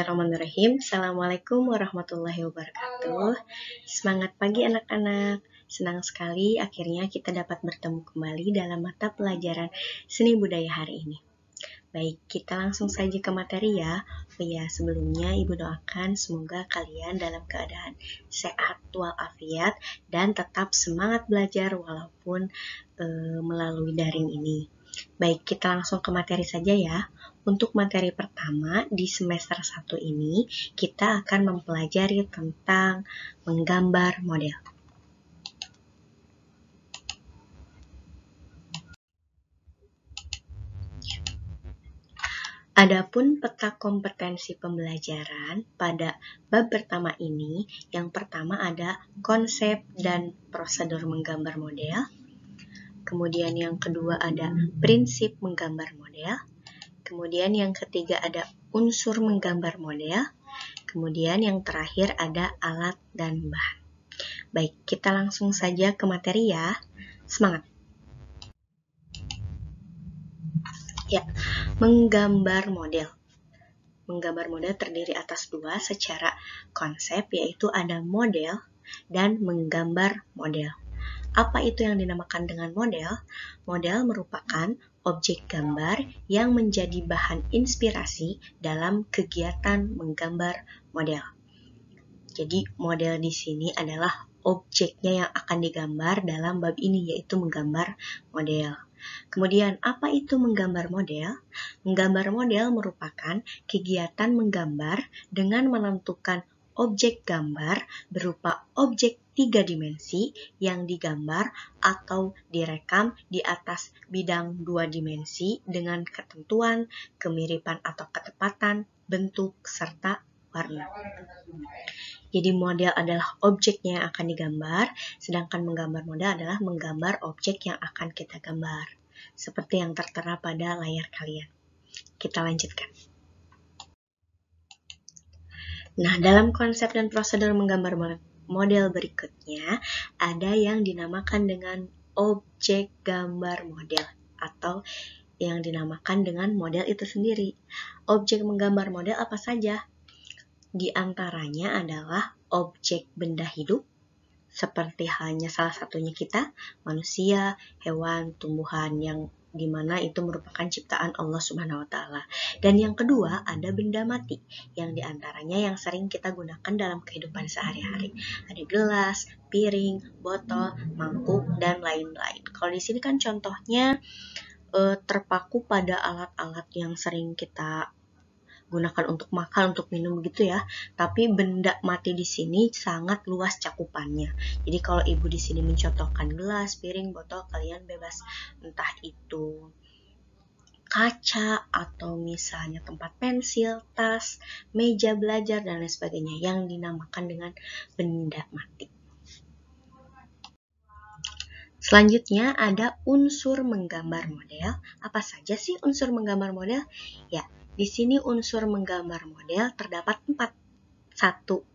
Bismillahirrahmanirrahim. Assalamualaikum warahmatullahi wabarakatuh. Semangat pagi anak-anak. Senang sekali akhirnya kita dapat bertemu kembali dalam mata pelajaran seni budaya hari ini. Baik, kita langsung saja ke materi ya. Sebelumnya Ibu doakan semoga kalian dalam keadaan sehat walafiat dan tetap semangat belajar walaupun melalui daring ini. Baik, kita langsung ke materi saja ya. Untuk materi pertama di semester 1 ini, kita akan mempelajari tentang menggambar model. Adapun peta kompetensi pembelajaran pada bab pertama ini, yang pertama ada konsep dan prosedur menggambar model. Kemudian yang kedua ada prinsip menggambar model. Kemudian yang ketiga ada unsur menggambar model. Kemudian yang terakhir ada alat dan bahan. Baik, kita langsung saja ke materi ya. Semangat! Ya, menggambar model. Menggambar model terdiri atas dua secara konsep, yaitu ada model dan menggambar model. Apa itu yang dinamakan dengan model? Model merupakan objek gambar yang menjadi bahan inspirasi dalam kegiatan menggambar model. Jadi model di sini adalah objeknya yang akan digambar dalam bab ini, yaitu menggambar model. Kemudian apa itu menggambar model? Menggambar model merupakan kegiatan menggambar dengan menentukan objek gambar berupa objek 3 dimensi yang digambar atau direkam di atas bidang 2 dimensi dengan ketentuan, kemiripan atau ketepatan, bentuk, serta warna. Jadi model adalah objeknya yang akan digambar, sedangkan menggambar model adalah menggambar objek yang akan kita gambar. Seperti yang tertera pada layar kalian. Kita lanjutkan. Nah, dalam konsep dan prosedur menggambar model berikutnya, ada yang dinamakan dengan objek gambar model atau yang dinamakan dengan model itu sendiri. Objek menggambar model apa saja? Di antaranya adalah objek benda hidup, seperti halnya salah satunya kita, manusia, hewan, tumbuhan, yang dimana itu merupakan ciptaan Allah Subhanahu wa Ta'ala. Dan yang kedua ada benda mati, yang diantaranya yang sering kita gunakan dalam kehidupan sehari-hari. Ada gelas, piring, botol, mangkuk, dan lain-lain. Kalau di sini kan contohnya terpaku pada alat-alat yang sering kita gunakan untuk makan, untuk minum gitu ya. Tapi benda mati di sini sangat luas cakupannya. Jadi kalau ibu di sini mencontohkan gelas, piring, botol, kalian bebas entah itu kaca atau misalnya tempat pensil, tas, meja belajar dan lain sebagainya yang dinamakan dengan benda mati. Selanjutnya ada unsur menggambar model. Apa saja sih unsur menggambar model? Ya, di sini unsur menggambar model terdapat 4. Satu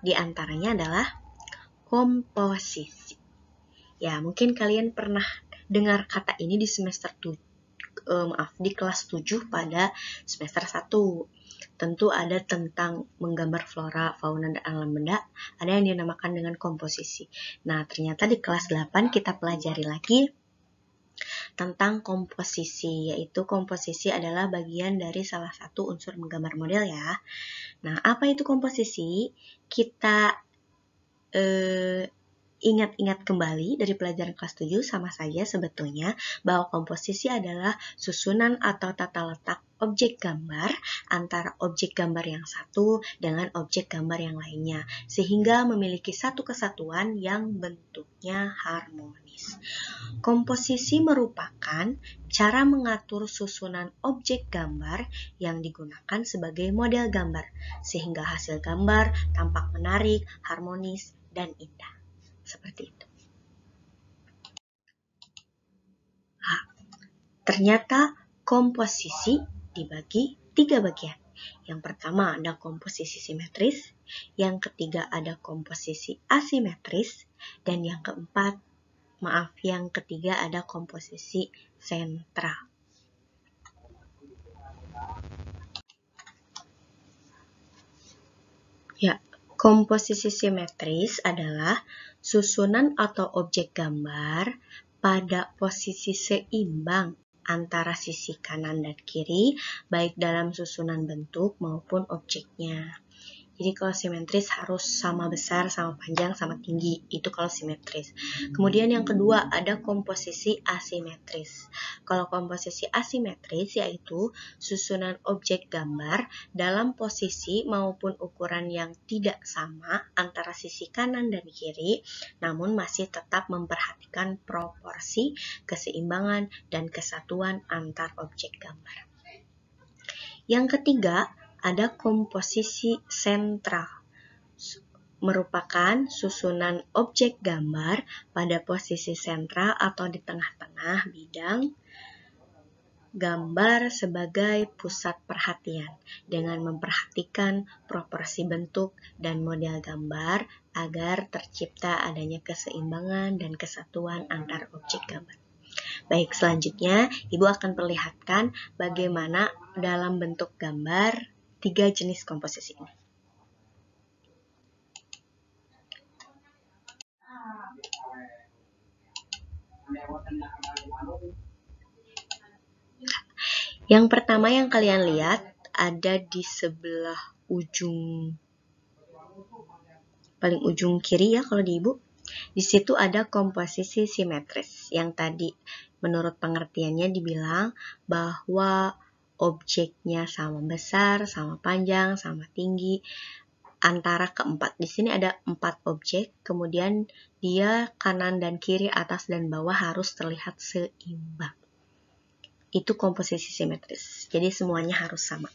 di antaranya adalah komposisi. Ya, mungkin kalian pernah dengar kata ini di semester di kelas 7 pada semester 1. Tentu ada tentang menggambar flora, fauna, dan alam benda, ada yang dinamakan dengan komposisi. Nah, ternyata di kelas 8 kita pelajari lagi tentang komposisi, yaitu komposisi adalah bagian dari salah satu unsur menggambar model ya. Nah, apa itu komposisi? Kita ingat-ingat kembali dari pelajaran kelas 7 sama saja sebetulnya bahwa komposisi adalah susunan atau tata letak objek gambar antara objek gambar yang satu dengan objek gambar yang lainnya, sehingga memiliki satu kesatuan yang bentuknya harmonis. Komposisi merupakan cara mengatur susunan objek gambar yang digunakan sebagai model gambar, sehingga hasil gambar tampak menarik, harmonis, dan indah. Seperti itu. Ternyata komposisi dibagi 3 bagian. Yang pertama ada komposisi simetris, yang ketiga ada komposisi asimetris, dan yang ketiga ada komposisi sentral. Ya, komposisi simetris adalah susunan atau objek gambar pada posisi seimbang antara sisi kanan dan kiri, baik dalam susunan bentuk maupun objeknya. Jadi kalau simetris harus sama besar, sama panjang, sama tinggi. Itu kalau simetris. Kemudian yang kedua ada komposisi asimetris. Kalau komposisi asimetris yaitu susunan objek gambar dalam posisi maupun ukuran yang tidak sama antara sisi kanan dan kiri, namun masih tetap memperhatikan proporsi, keseimbangan, dan kesatuan antar objek gambar. Yang ketiga, ada komposisi sentral, merupakan susunan objek gambar pada posisi sentral atau di tengah-tengah bidang gambar sebagai pusat perhatian dengan memperhatikan proporsi bentuk dan model gambar agar tercipta adanya keseimbangan dan kesatuan antar objek gambar. Baik, selanjutnya Ibu akan perlihatkan bagaimana dalam bentuk gambar 3 jenis komposisi ini. Yang pertama yang kalian lihat ada di sebelah paling ujung kiri ya kalau di Ibu. Di situ ada komposisi simetris yang tadi menurut pengertiannya dibilang bahwa objeknya sama besar, sama panjang, sama tinggi antara keempat. Di sini ada 4 objek, kemudian dia kanan dan kiri, atas dan bawah harus terlihat seimbang. Itu komposisi simetris. Jadi semuanya harus sama.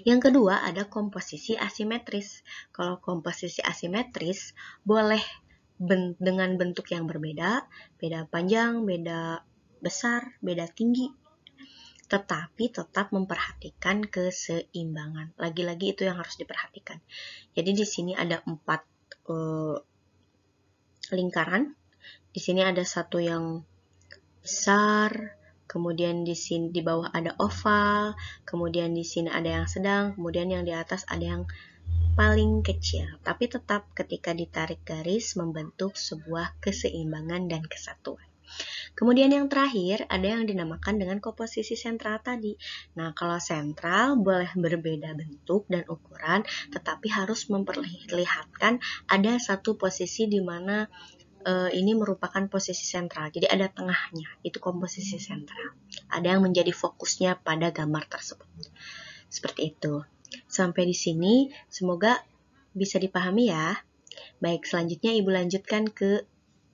Yang kedua ada komposisi asimetris. Kalau komposisi asimetris boleh dengan bentuk yang berbeda, beda panjang, beda besar, beda tinggi, tetapi tetap memperhatikan keseimbangan. Lagi-lagi itu yang harus diperhatikan. Jadi di sini ada 4 lingkaran. Di sini ada satu yang besar, kemudian di sini di bawah ada oval, kemudian di sini ada yang sedang, kemudian yang di atas ada yang paling kecil. Tapi tetap ketika ditarik garis membentuk sebuah keseimbangan dan kesatuan. Kemudian yang terakhir ada yang dinamakan dengan komposisi sentral tadi. Nah, kalau sentral boleh berbeda bentuk dan ukuran, tetapi harus memperlihatkan ada satu posisi di mana ini merupakan posisi sentral. Jadi ada tengahnya, itu komposisi sentral. Ada yang menjadi fokusnya pada gambar tersebut. Seperti itu. Sampai di sini, semoga bisa dipahami ya. Baik, selanjutnya Ibu lanjutkan ke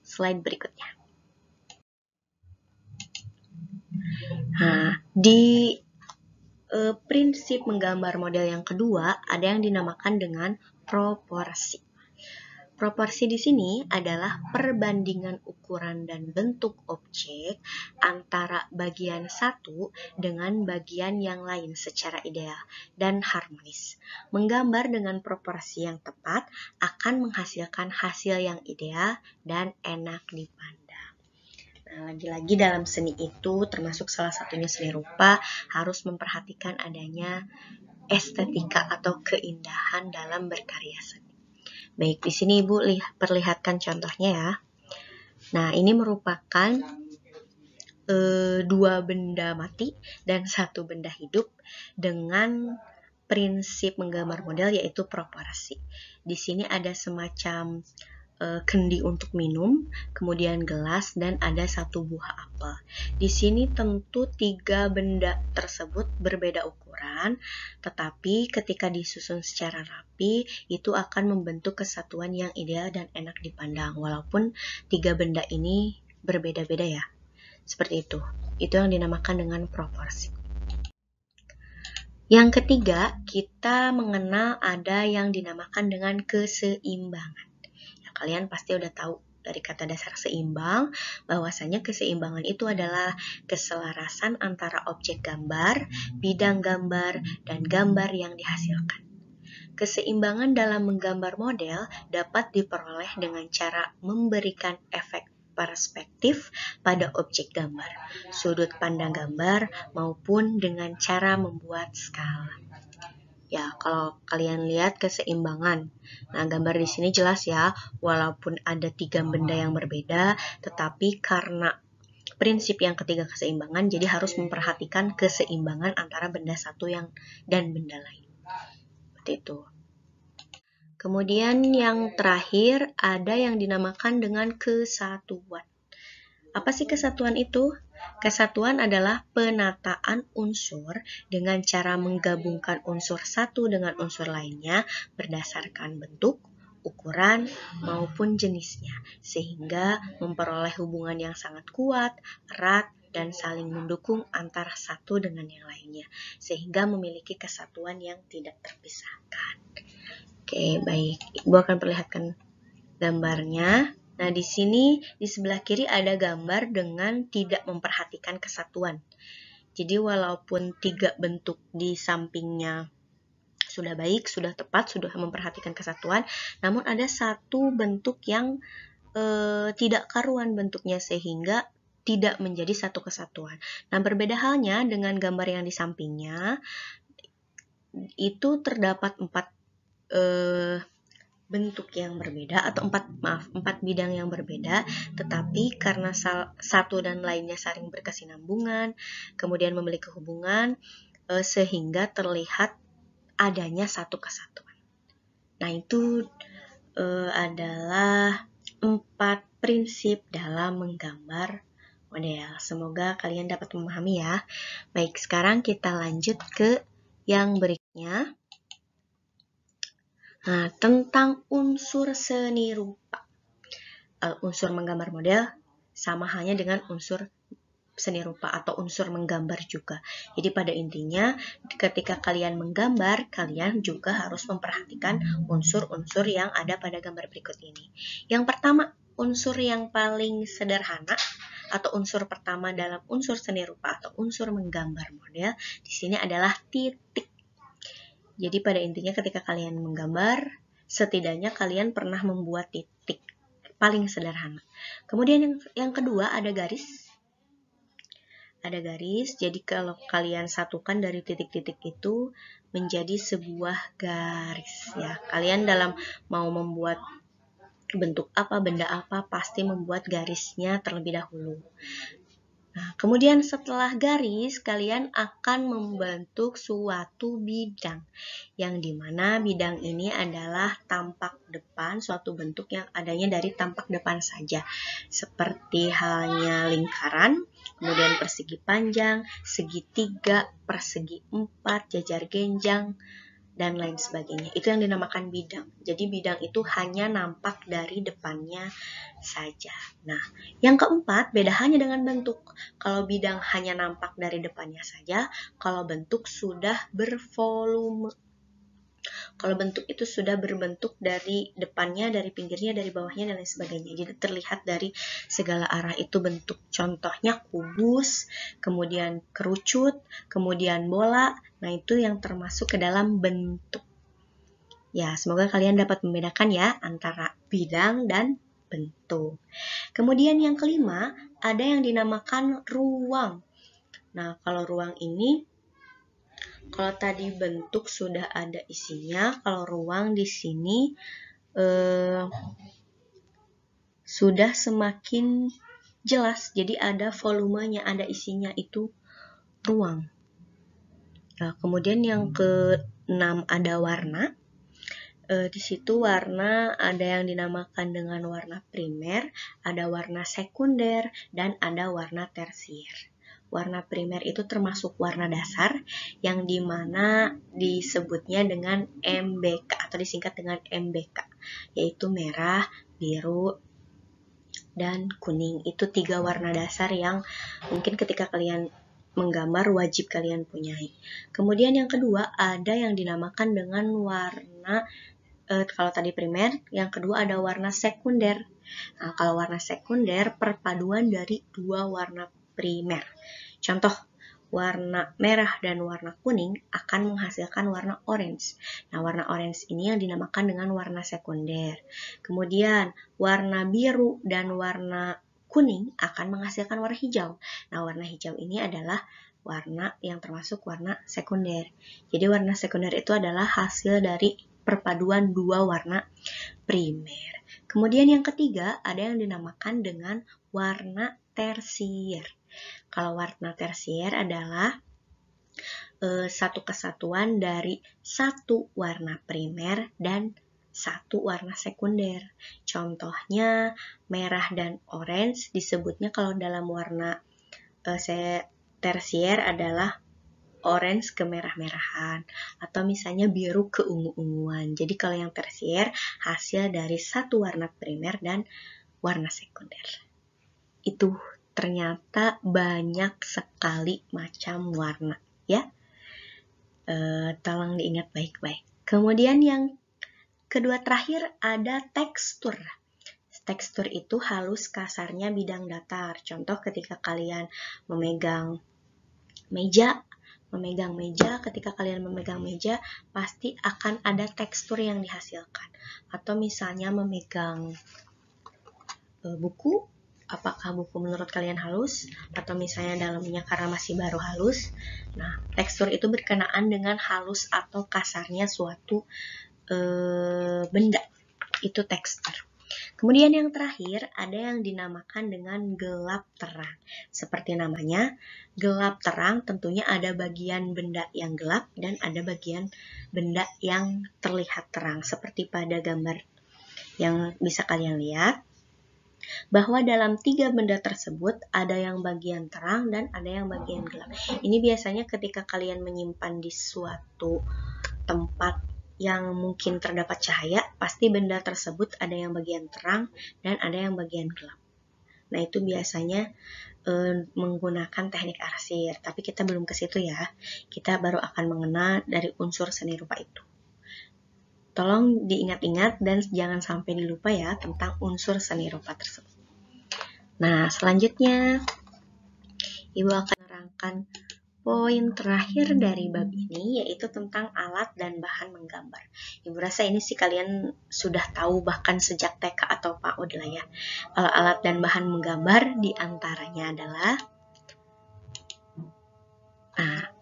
slide berikutnya. Nah, di prinsip menggambar model yang kedua ada yang dinamakan dengan proporsi. Proporsi di sini adalah perbandingan ukuran dan bentuk objek antara bagian satu dengan bagian yang lain secara ideal dan harmonis. Menggambar dengan proporsi yang tepat akan menghasilkan hasil yang ideal dan enak dipandang. Nah, lagi-lagi dalam seni itu, termasuk salah satunya seni rupa, harus memperhatikan adanya estetika atau keindahan dalam berkarya seni. Baik, di sini Ibu perlihatkan contohnya ya. Nah, ini merupakan 2 benda mati dan 1 benda hidup dengan prinsip menggambar model yaitu proporsi. Di sini ada semacam kendi untuk minum, kemudian gelas, dan ada 1 buah apel. Di sini tentu 3 benda tersebut berbeda ukuran, tetapi ketika disusun secara rapi, itu akan membentuk kesatuan yang ideal dan enak dipandang, walaupun 3 benda ini berbeda-beda ya. Seperti itu. Itu yang dinamakan dengan proporsi. Yang ketiga, kita mengenal ada yang dinamakan dengan keseimbangan. Kalian pasti udah tahu dari kata dasar seimbang, bahwasanya keseimbangan itu adalah keselarasan antara objek gambar, bidang gambar, dan gambar yang dihasilkan. Keseimbangan dalam menggambar model dapat diperoleh dengan cara memberikan efek perspektif pada objek gambar, sudut pandang gambar, maupun dengan cara membuat skala. Ya, kalau kalian lihat keseimbangan. Nah, gambar di sini jelas ya, walaupun ada 3 benda yang berbeda, tetapi karena prinsip yang ketiga keseimbangan, jadi harus memperhatikan keseimbangan antara benda satu dan benda lain. Seperti itu. Kemudian yang terakhir ada yang dinamakan dengan kesatuan. Apa sih kesatuan itu? Kesatuan adalah penataan unsur dengan cara menggabungkan unsur satu dengan unsur lainnya berdasarkan bentuk, ukuran, maupun jenisnya, sehingga memperoleh hubungan yang sangat kuat, erat, dan saling mendukung antara satu dengan yang lainnya, sehingga memiliki kesatuan yang tidak terpisahkan. Oke, baik. Ibu akan perlihatkan gambarnya. Nah, di sini di sebelah kiri ada gambar dengan tidak memperhatikan kesatuan. Jadi walaupun 3 bentuk di sampingnya sudah baik, sudah tepat, sudah memperhatikan kesatuan, namun ada satu bentuk yang tidak karuan bentuknya sehingga tidak menjadi satu kesatuan. Nah, berbeda halnya dengan gambar yang di sampingnya, itu terdapat 4 bentuk yang berbeda atau 4 bidang yang berbeda, tetapi karena satu dan lainnya saling berkesinambungan, kemudian memiliki hubungan sehingga terlihat adanya satu kesatuan. Nah, itu adalah 4 prinsip dalam menggambar model. Semoga kalian dapat memahami ya. Baik, sekarang kita lanjut ke yang berikutnya. Nah, tentang unsur seni rupa. Unsur menggambar model sama halnya dengan unsur seni rupa atau unsur menggambar juga. Jadi pada intinya ketika kalian menggambar, kalian juga harus memperhatikan unsur-unsur yang ada pada gambar berikut ini. Yang pertama, unsur yang paling sederhana atau unsur pertama dalam unsur seni rupa atau unsur menggambar model di sini adalah titik. Jadi pada intinya ketika kalian menggambar, setidaknya kalian pernah membuat titik paling sederhana. Kemudian yang kedua ada garis. Ada garis, jadi kalau kalian satukan dari titik-titik itu menjadi sebuah garis ya. Kalian dalam mau membuat bentuk apa, benda apa, pasti membuat garisnya terlebih dahulu. Nah, kemudian setelah garis, kalian akan membentuk suatu bidang, yang dimana bidang ini adalah tampak depan, suatu bentuk yang adanya dari tampak depan saja, seperti halnya lingkaran, kemudian persegi panjang, segitiga, persegi 4, jajar genjang, dan lain sebagainya. Itu yang dinamakan bidang. Jadi bidang itu hanya nampak dari depannya saja. Nah, yang keempat, beda hanya dengan bentuk. Kalau bidang hanya nampak dari depannya saja, kalau bentuk sudah bervolume. Kalau bentuk itu sudah berbentuk dari depannya, dari pinggirnya, dari bawahnya, dan lain sebagainya. Jadi terlihat dari segala arah itu bentuk. Contohnya kubus, kemudian kerucut, kemudian bola. Nah, itu yang termasuk ke dalam bentuk. Ya, semoga kalian dapat membedakan ya antara bidang dan bentuk. Kemudian yang kelima, ada yang dinamakan ruang. Nah, kalau ruang ini, kalau tadi bentuk sudah ada isinya, kalau ruang di sini sudah semakin jelas. Jadi ada volumenya, ada isinya, itu ruang. Nah, kemudian yang keenam ada warna. Di situ warna ada yang dinamakan dengan warna primer, ada warna sekunder, dan ada warna tersier. Warna primer itu termasuk warna dasar yang dimana disebutnya dengan MBK atau disingkat dengan MBK, yaitu merah, biru, dan kuning. Itu 3 warna dasar yang mungkin ketika kalian menggambar wajib kalian punyai. Kemudian yang kedua ada yang dinamakan dengan warna kalau tadi primer, yang kedua ada warna sekunder. Nah, kalau warna sekunder perpaduan dari 2 warna primer. Contoh, warna merah dan warna kuning akan menghasilkan warna orange. Nah, warna orange ini yang dinamakan dengan warna sekunder. Kemudian, warna biru dan warna kuning akan menghasilkan warna hijau. Nah, warna hijau ini adalah warna yang termasuk warna sekunder. Jadi warna sekunder itu adalah hasil dari perpaduan dua warna primer. Kemudian yang ketiga ada yang dinamakan dengan warna tersier. Kalau warna tersier adalah satu kesatuan dari satu warna primer dan satu warna sekunder. Contohnya merah dan orange disebutnya kalau dalam warna tersier adalah orange kemerah-merahan atau misalnya biru keungu-unguan. Jadi kalau yang tersier hasil dari satu warna primer dan warna sekunder. Itu ternyata banyak sekali macam warna ya. Tolong diingat baik-baik. Kemudian yang kedua terakhir ada tekstur. Tekstur itu halus, kasarnya, bidang, datar. Contoh ketika kalian memegang meja, ketika kalian memegang meja pasti akan ada tekstur yang dihasilkan. Atau misalnya memegang buku, apakah buku menurut kalian halus atau misalnya dalamnya karena masih baru halus. Nah, tekstur itu berkenaan dengan halus atau kasarnya suatu benda. Itu tekstur. Kemudian yang terakhir ada yang dinamakan dengan gelap terang. Seperti namanya, gelap terang tentunya ada bagian benda yang gelap dan ada bagian benda yang terlihat terang. Seperti pada gambar yang bisa kalian lihat, bahwa dalam 3 benda tersebut ada yang bagian terang dan ada yang bagian gelap. Ini biasanya ketika kalian menyimpan di suatu tempat yang mungkin terdapat cahaya, pasti benda tersebut ada yang bagian terang dan ada yang bagian gelap. Nah, itu biasanya menggunakan teknik arsir, tapi kita belum ke situ ya. Kita baru akan mengenal dari unsur seni rupa itu. Tolong diingat-ingat dan jangan sampai dilupa ya tentang unsur seni rupa tersebut. Nah, selanjutnya Ibu akan menerangkan poin terakhir dari bab ini, yaitu tentang alat dan bahan menggambar. Ibu rasa ini sih kalian sudah tahu bahkan sejak TK atau PAUD lah ya. Kalau alat dan bahan menggambar diantaranya adalah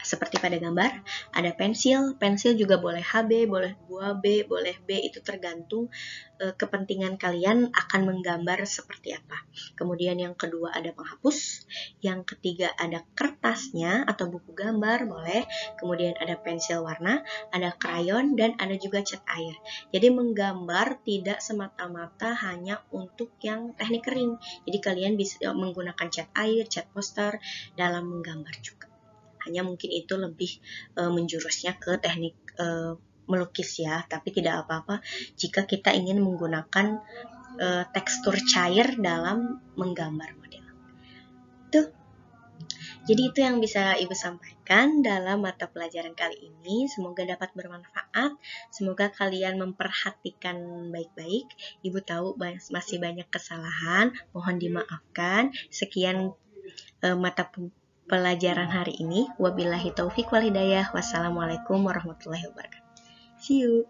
seperti pada gambar, ada pensil juga boleh HB, boleh 2B, boleh B, itu tergantung kepentingan kalian akan menggambar seperti apa. Kemudian yang kedua ada penghapus, yang ketiga ada kertasnya atau buku gambar, boleh. Kemudian ada pensil warna, ada krayon, dan ada juga cat air. Jadi menggambar tidak semata-mata hanya untuk yang teknik kering. Jadi kalian bisa menggunakan cat air, cat poster dalam menggambar juga. Hanya mungkin itu lebih menjurusnya ke teknik melukis ya, tapi tidak apa-apa jika kita ingin menggunakan tekstur cair dalam menggambar model. Jadi itu yang bisa Ibu sampaikan dalam mata pelajaran kali ini. Semoga dapat bermanfaat. Semoga kalian memperhatikan baik-baik. Ibu tahu masih banyak kesalahan, mohon dimaafkan. Sekian mata pelajaran hari ini. Wabillahi taufik wal hidayah. Wassalamualaikum warahmatullahi wabarakatuh. See you.